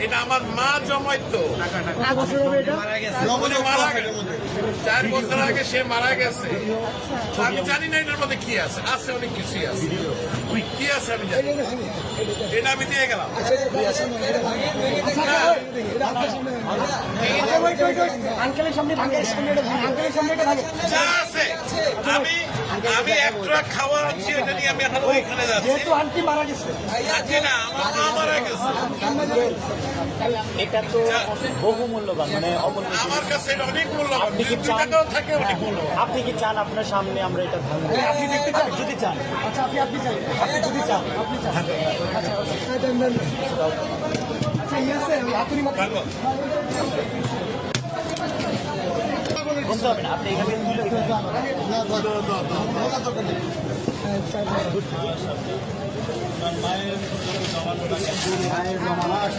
এটা আমার মা জমাইতো। মারা গেছে 4 বছর আগে, সে মারা গেছে। আমি জানি না এটার মধ্যে কি আছে, অনেক কিছুই আছে। কি আছে আমি জানি, এটা আমি দিয়ে গেলাম। যা আছে আমি এক ট্রাক খাওয়া আনছি, এটা নিয়ে আমি এখন ওইখানে যাচ্ছি। আন্টি মারা গেছে, না আমার মা মারা গেছে। এটা তো বহু মূল্যবান, মানে আমার কাছে এটা অনেক মূল্যবান। আপনি কি টাকাও থাকে অনেক মূল্যবান। আপনি কি চান আপনার সামনে আমরা এটা ভাঙবো? আপনি দেখতে চান? যদি চান, আচ্ছা আপনি চান, আপনি যদি চান, আপনি চান, আচ্ছা বলতে হবে না, আপনি এখানে তুলে